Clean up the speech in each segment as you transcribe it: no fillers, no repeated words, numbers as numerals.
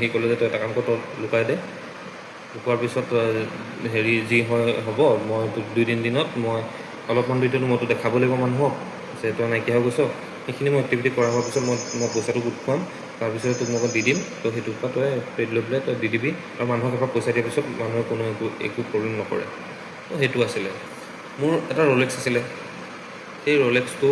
সি ক'লে যে তই এটা কাম কৰ, তই লুকাই দে, লুকোৱাৰ পিছত হেৰি যি হয় হ'ব, মই তোক 2-3 দিনত মই অলপমান ভিডিঅ'টো মই তোক দেখাব লাগিব মানুহক যে তই নাইকিয়া হৈ গৈছ, সেইখিনি মই এক্টিভিটি কৰা হোৱাৰ পিছত মই পইচাটো গোট খুৱাম, তাৰপিছত তোক মই দি দিম, তো সেইটোৰ পৰা তই পেড লৈ পেলাই তই দি দিবি, আৰু মানুহক এবাৰ পইচা দিয়াৰ পিছত মানুহে কোনো একো প্ৰব্লেম নকৰে। তো সেইটো আছিলে। মোৰ এটা ৰলেক্স আছিলে, সেই ৰলেক্সটো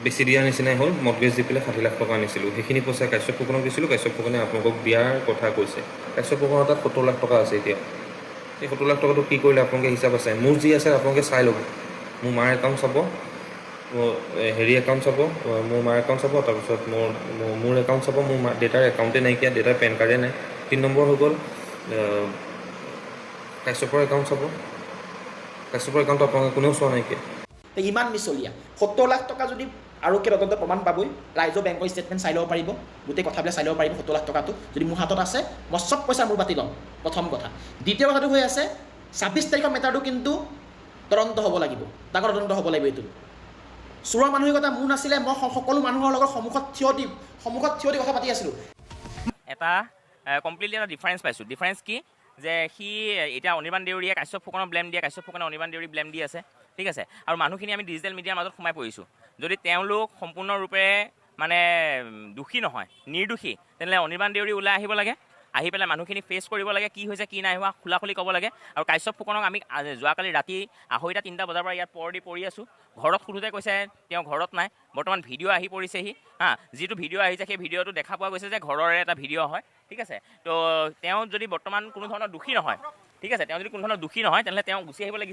বেছি দিয়াৰ নিচিনাই হ'ল, মৰ্টগেজ দি পেলাই 60 লাখ টকা আনিছিলোঁ। সেইখিনি পইচা কাশ্যপ ফুকনক দিছিলোঁ, কাশ্যপ ফুকনে আপোনালোকক দিয়াৰ কথা কৈছে। কাশ্যপ ফুকনৰ তাত 70 লাখ টকা আছে এতিয়া। সেই 70 লাখ টকাটো কি কৰিলে আপোনালোকে হিচাপ আছে, মোৰ যি আছে আপোনালোকে চাই ল'ব। মোৰ মাৰ একাউণ্ট চাব, হেৰি একাউণ্ট চাব, মোৰ মাৰ একাউণ্ট চাব, তাৰপিছত মোৰ একাউণ্ট চাব, মোৰ দেউতাৰ একাউণ্টে নাইকিয়া, দেউতাৰ পেন কাৰ্ডে নাই। 3 নম্বৰ হৈ গ'ল কাশ্যপৰ একাউণ্ট চাব, কাশ্যপৰ একাউণ্টটো আপোনালোকে কোনেও চোৱা নাইকিয়া। ইমান মিছলীয়া 70 লাখ টকা যদি আৰক্ষী তদন্ত প্ৰমাণ পাবই, ৰাইজৰ বেংকৰ ষ্টেটমেণ্ট চাই ল'ব পাৰিব, গোটেই কথাবিলাক চাই ল'ব পাৰিব। 70 লাখ টকাটো যদি মোৰ হাতত আছে, মই চব পইচা মোৰ বাতি ল'ম, প্ৰথম কথা। দ্বিতীয় কথাটো হৈ আছে 26 তাৰিখৰ মেটাৰটো কিন্তু তদন্ত হ'ব লাগিব, ডাঙৰ তদন্ত হ'ব লাগিব। এইটো চোৰৰ মানসিকতা মোৰ নাছিলে, মই সকলো মানুহৰ লগত সন্মুখত থিয় দি কথা পাতি আছিলোঁ। এটা কমপ্লিটলি এটা ডিফাৰেঞ্চ পাইছোঁ। ডিফাৰেঞ্চ কি যে সি এতিয়া অনিৰ্বাণ দেউৰীয়ে কাশ্যপ ফুকনক ব্লেম দিয়ে, কাশ্যপ ফুকনে অনিৰ্বাণ দেউৰীক ব্লেম দি আছে, ঠিক আছে। আৰু মানুহখিনি আমি ডিজিটেল মিডিয়াৰ মাজত সোমাই পৰিছোঁ। যদি তেওঁলোক সম্পূৰ্ণৰূপে মানে দোষী নহয়, নিৰ্দোষী, তেনেহ'লে অনিৰ্বাণ দেউৰী ওলাই আহিব লাগে, আহি পেলাই মানুহখিনি ফেচ কৰিব লাগে, কি হৈছে কি নাই হোৱা খোলাখুলি ক'ব লাগে। আৰু কাশ্যপ ফুকনক আমি যোৱাকালি ৰাতি 2:30-3টা বজাৰ পৰা ইয়াত পৰি আছোঁ। ঘৰত সোধোতে কৈছে তেওঁ ঘৰত নাই, বৰ্তমান ভিডিঅ' আহি পৰিছেহি যিটো ভিডিঅ' আহিছে সেই ভিডিঅ'টো দেখা পোৱা গৈছে যে ঘৰৰে এটা ভিডিঅ' হয়, ঠিক আছে। তো তেওঁ যদি বৰ্তমান কোনো ধৰণৰ দোষী নহয়, ঠিক আছে, তেওঁ যদি কোনো ধৰণৰ দোষী নহয়, তেনেহ'লে তেওঁ গুচি আহিব লাগিছিল।